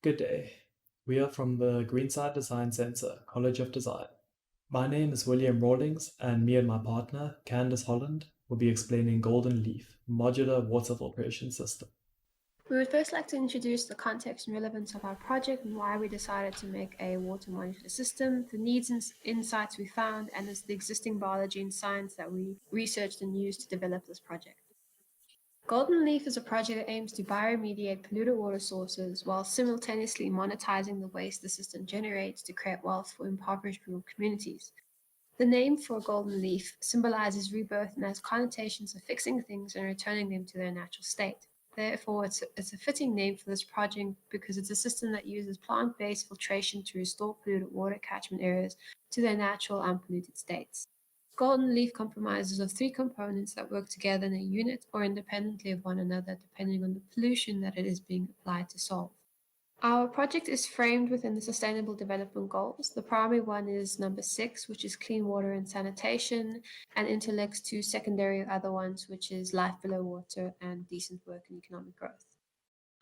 Good day. We are from the Greenside Design Centre, College of Design. My name is William Rawlings, and me and my partner, Candice Holland, will be explaining Golden Leaf, modular water filtration system. We would first like to introduce the context and relevance of our project and why we decided to make a water modular system, the needs and insights we found, and the existing biology and science that we researched and used to develop this project. Golden Leaf is a project that aims to bioremediate polluted water sources while simultaneously monetizing the waste the system generates to create wealth for impoverished rural communities. The name for Golden Leaf symbolizes rebirth and has connotations of fixing things and returning them to their natural state. Therefore, it's a fitting name for this project because it's a system that uses plant-based filtration to restore polluted water catchment areas to their natural unpolluted states. Golden Leaf comprises of three components that work together in a unit or independently of one another depending on the pollution that it is being applied to solve. Our project is framed within the Sustainable Development Goals. The primary one is number 6, which is clean water and sanitation, and interlinks to secondary other ones, which is life below water and decent work and economic growth.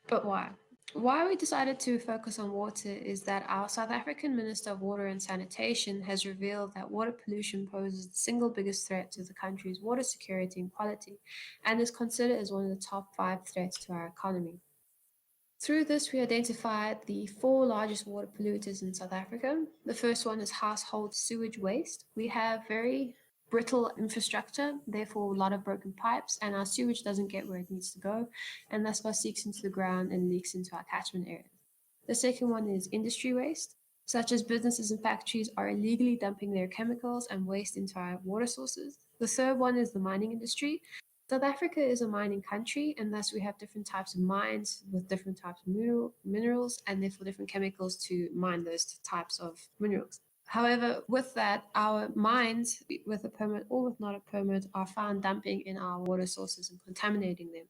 But why? Why we decided to focus on water is that our South African Minister of Water and Sanitation has revealed that water pollution poses the single biggest threat to the country's water security and quality, and is considered as one of the top 5 threats to our economy. Through this, we identified the 4 largest water polluters in South Africa. The first one is household sewage waste. We have very brittle infrastructure, therefore a lot of broken pipes, and our sewage doesn't get where it needs to go, and thus far seeps into the ground and leaks into our catchment areas. The second one is industry waste, such as businesses and factories are illegally dumping their chemicals and waste into our water sources. The third one is the mining industry. South Africa is a mining country, and thus we have different types of mines with different types of minerals and therefore different chemicals to mine those types of minerals. However, with that, our mines, with a permit or with not a permit, are found dumping in our water sources and contaminating them.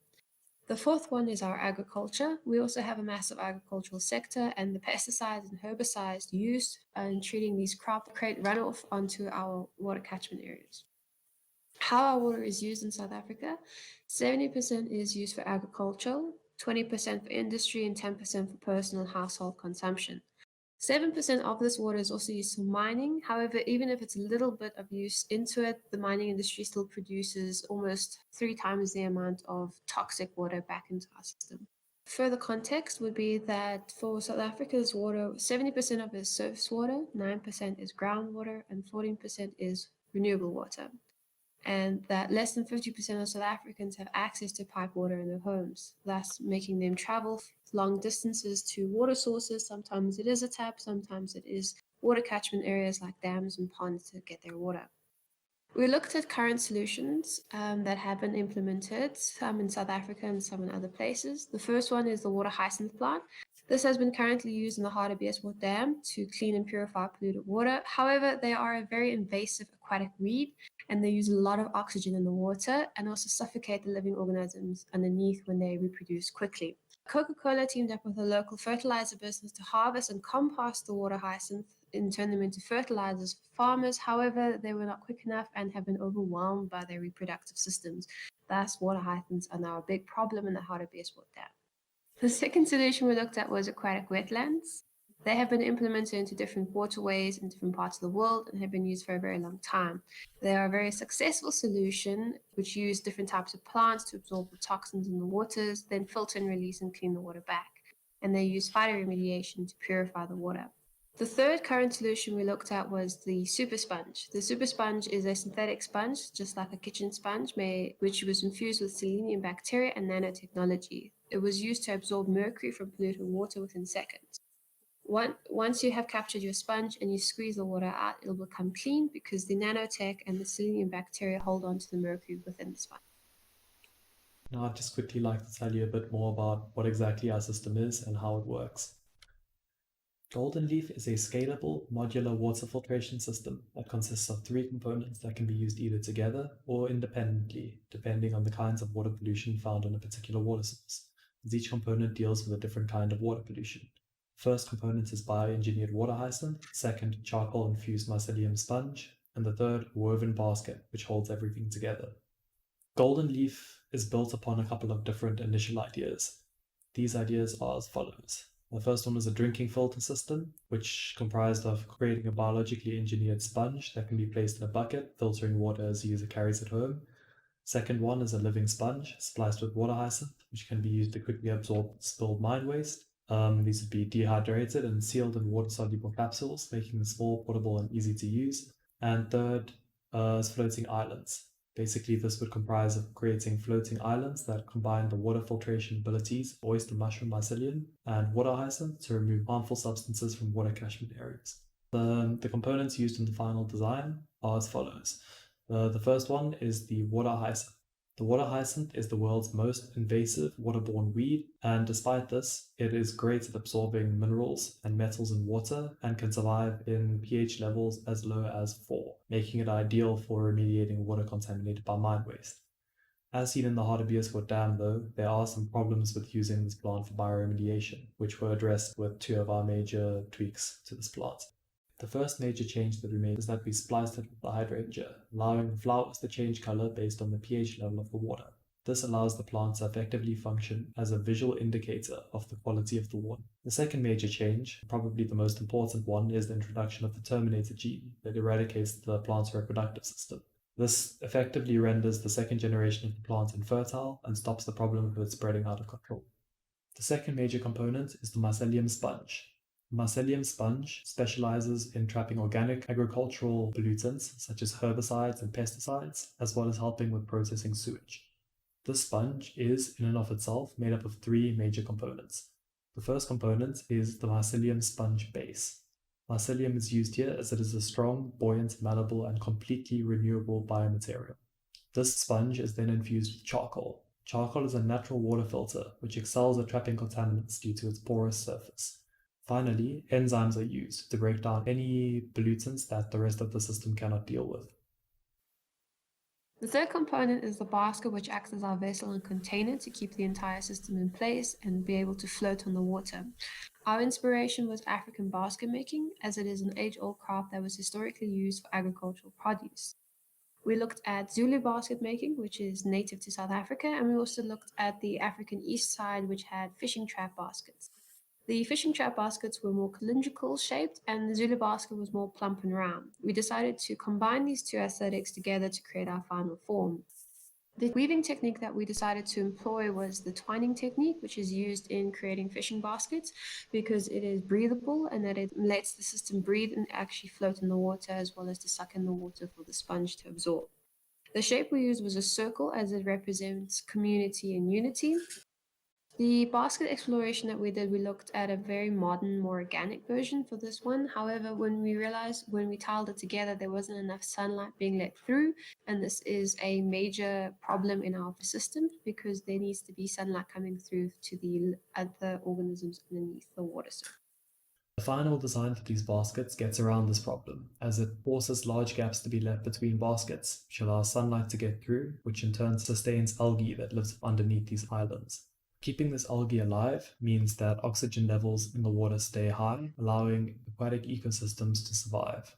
The fourth one is our agriculture. We also have a massive agricultural sector, and the pesticides and herbicides used in treating these crops create runoff onto our water catchment areas. How our water is used in South Africa: 70% is used for agriculture, 20% for industry, and 10% for personal household consumption. 7% of this water is also used for mining. However, even if it's a little bit of use into it, the mining industry still produces almost 3 times the amount of toxic water back into our system. Further context would be that for South Africa's water, 70% of it is surface water, 9% is groundwater, and 14% is renewable water, and that less than 50% of South Africans have access to pipe water in their homes, thus making them travel long distances to water sources. Sometimes it is a tap, sometimes it is water catchment areas like dams and ponds to get their water. We looked at current solutions that have been implemented, some in South Africa and some in other places. The first one is the water hyacinth plant. This has been currently used in the Hartbeespoort Dam to clean and purify polluted water. However, they are a very invasive aquatic weed, and they use a lot of oxygen in the water and also suffocate the living organisms underneath when they reproduce quickly. Coca-Cola teamed up with a local fertilizer business to harvest and compost the water hyacinth and turn them into fertilizers for farmers. However, they were not quick enough and have been overwhelmed by their reproductive systems. Thus, water hyacinths are now a big problem in the Hartbeespoort Dam. The second solution we looked at was aquatic wetlands. They have been implemented into different waterways in different parts of the world and have been used for a very long time. They are a very successful solution which use different types of plants to absorb the toxins in the waters, then filter and release and clean the water back. And they use phytoremediation to purify the water. The third current solution we looked at was the super sponge. The super sponge is a synthetic sponge, just like a kitchen sponge, which was infused with selenium bacteria and nanotechnology. It was used to absorb mercury from polluted water within seconds. Once you have captured your sponge and you squeeze the water out, it'll become clean because the nanotech and the selenium bacteria hold on to the mercury within the sponge. Now, I'd just quickly like to tell you a bit more about what exactly our system is and how it works. Golden Leaf is a scalable, modular water filtration system that consists of 3 components that can be used either together or independently, depending on the kinds of water pollution found on a particular water source, as each component deals with a different kind of water pollution. First component is bioengineered water hyacinth, second charcoal-infused mycelium sponge, and the third woven basket, which holds everything together. Golden Leaf is built upon a couple of different initial ideas. These ideas are as follows. The first one was a drinking filter system, which comprised of creating a biologically engineered sponge that can be placed in a bucket, filtering water as the user carries it home. Second one is a living sponge spliced with water hyacinth, which can be used to quickly absorb spilled mine waste. These would be dehydrated and sealed in water-soluble capsules, making them small, portable, and easy to use. And third is floating islands. Basically, this would comprise of creating floating islands that combine the water filtration abilities of oyster mushroom mycelium and water hyacinth to remove harmful substances from water catchment areas. The components used in the final design are as follows. The first one is the water hyacinth. The water hyacinth is the world's most invasive waterborne weed, and despite this, it is great at absorbing minerals and metals in water and can survive in pH levels as low as 4, making it ideal for remediating water contaminated by mine waste. As seen in the Hartebeespoort Dam, though, there are some problems with using this plant for bioremediation, which were addressed with two of our major tweaks to this plant. The first major change that we made is that we spliced it with the hydrangea, allowing the flowers to change color based on the pH level of the water. This allows the plant to effectively function as a visual indicator of the quality of the water. The second major change, probably the most important one, is the introduction of the terminator gene that eradicates the plant's reproductive system. This effectively renders the second generation of the plant infertile and stops the problem of it spreading out of control. The second major component is the mycelium sponge. The mycelium sponge specializes in trapping organic agricultural pollutants such as herbicides and pesticides, as well as helping with processing sewage. This sponge is, in and of itself, made up of three major components. The first component is the mycelium sponge base. Mycelium is used here as it is a strong, buoyant, malleable, and completely renewable biomaterial. This sponge is then infused with charcoal. Charcoal is a natural water filter, which excels at trapping contaminants due to its porous surface. Finally, enzymes are used to break down any pollutants that the rest of the system cannot deal with. The third component is the basket, which acts as our vessel and container to keep the entire system in place and be able to float on the water. Our inspiration was African basket making, as it is an age-old craft that was historically used for agricultural produce. We looked at Zulu basket making, which is native to South Africa, and we also looked at the African East side, which had fishing trap baskets. The fishing trap baskets were more cylindrical shaped, and the Zulu basket was more plump and round. We decided to combine these two aesthetics together to create our final form. The weaving technique that we decided to employ was the twining technique, which is used in creating fishing baskets because it is breathable and that it lets the system breathe and actually float in the water as well as to suck in the water for the sponge to absorb. The shape we used was a circle as it represents community and unity. The basket exploration that we did, we looked at a very modern, more organic version for this one. However, when we realized when we tiled it together, there wasn't enough sunlight being let through, and this is a major problem in our system because there needs to be sunlight coming through to the other organisms underneath the water surface. The final design for these baskets gets around this problem, as it forces large gaps to be left between baskets, which allows sunlight to get through, which in turn sustains algae that lives underneath these islands. Keeping this algae alive means that oxygen levels in the water stay high, allowing aquatic ecosystems to survive.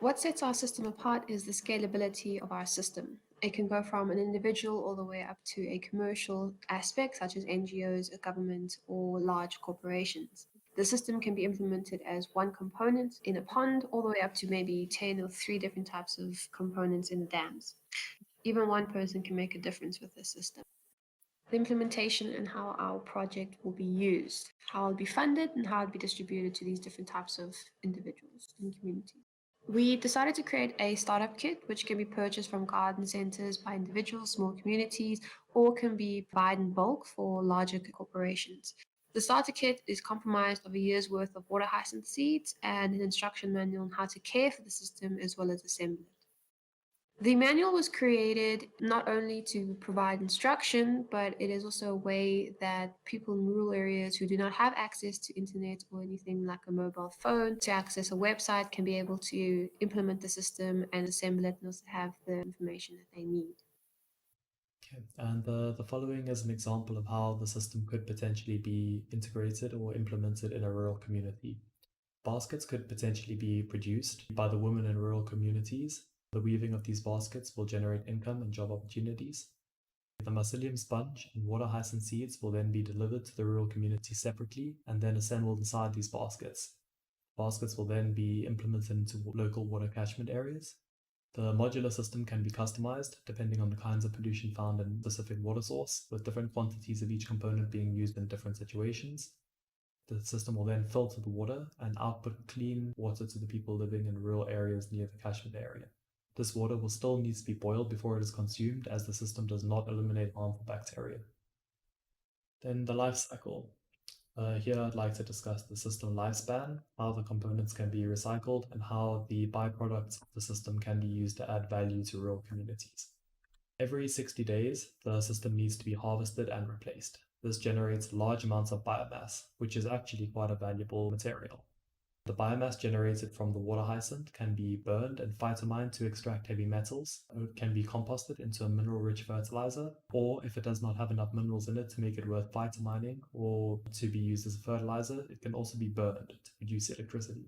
What sets our system apart is the scalability of our system. It can go from an individual all the way up to a commercial aspect, such as NGOs, a government, or large corporations. The system can be implemented as one component in a pond, all the way up to maybe 10 or 3 different types of components in dams. Even one person can make a difference with this system. The implementation and how our project will be used, how it'll be funded, and how it'll be distributed to these different types of individuals and communities. We decided to create a startup kit which can be purchased from garden centers by individuals, small communities, or can be provided in bulk for larger corporations. The starter kit is comprised of a year's worth of water hyacinth seeds and an instruction manual on how to care for the system as well as assemble it. The manual was created not only to provide instruction, but it is also a way that people in rural areas who do not have access to internet or anything like a mobile phone to access a website can be able to implement the system and assemble it and also have the information that they need. Okay. And the following is an example of how the system could potentially be integrated or implemented in a rural community. Baskets could potentially be produced by the women in rural communities. The weaving of these baskets will generate income and job opportunities. The mycelium sponge and water hyacinth seeds will then be delivered to the rural community separately and then assembled inside these baskets. Baskets will then be implemented into local water catchment areas. The modular system can be customized depending on the kinds of pollution found in a specific water source, with different quantities of each component being used in different situations. The system will then filter the water and output clean water to the people living in rural areas near the catchment area. This water will still need to be boiled before it is consumed, as the system does not eliminate harmful bacteria. Then the life cycle. Here I'd like to discuss the system lifespan, how the components can be recycled, and how the byproducts of the system can be used to add value to rural communities. Every 60 days, the system needs to be harvested and replaced. This generates large amounts of biomass, which is actually quite a valuable material. The biomass generated from the water hyacinth can be burned and phytomined to extract heavy metals. It can be composted into a mineral-rich fertilizer, or if it does not have enough minerals in it to make it worth phytomining or to be used as a fertilizer, it can also be burned to produce electricity.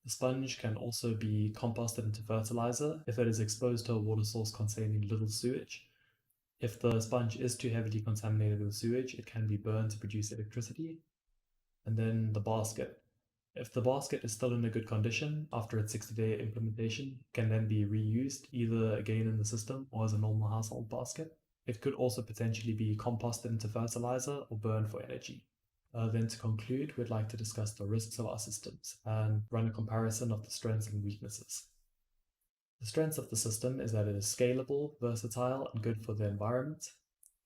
The sponge can also be composted into fertilizer if it is exposed to a water source containing little sewage. If the sponge is too heavily contaminated with sewage, it can be burned to produce electricity. And then the basket. If the basket is still in a good condition after its 60-day implementation, it can then be reused either again in the system or as a normal household basket. It could also potentially be composted into fertilizer or burned for energy. Then to conclude, we'd like to discuss the risks of our systems and run a comparison of the strengths and weaknesses. The strengths of the system is that it is scalable, versatile, and good for the environment.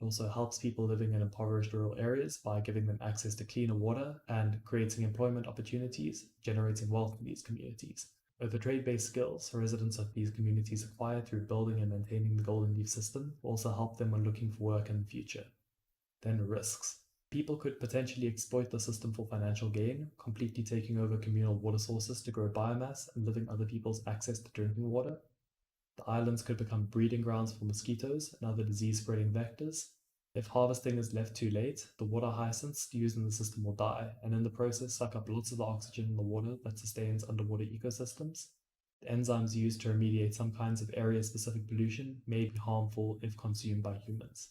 It also helps people living in impoverished rural areas by giving them access to cleaner water and creating employment opportunities, generating wealth in these communities. With the trade-based skills residents of these communities acquire through building and maintaining the Golden Leaf system will also help them when looking for work in the future. Then risks. People could potentially exploit the system for financial gain, completely taking over communal water sources to grow biomass and limiting other people's access to drinking water. The islands could become breeding grounds for mosquitoes and other disease-spreading vectors. If harvesting is left too late, the water hyacinths used in the system will die, and in the process suck up lots of the oxygen in the water that sustains underwater ecosystems. The enzymes used to remediate some kinds of area-specific pollution may be harmful if consumed by humans.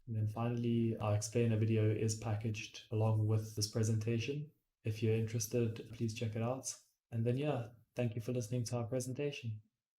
And then finally, our explainer video is packaged along with this presentation. If you're interested, please check it out. And then thank you for listening to our presentation.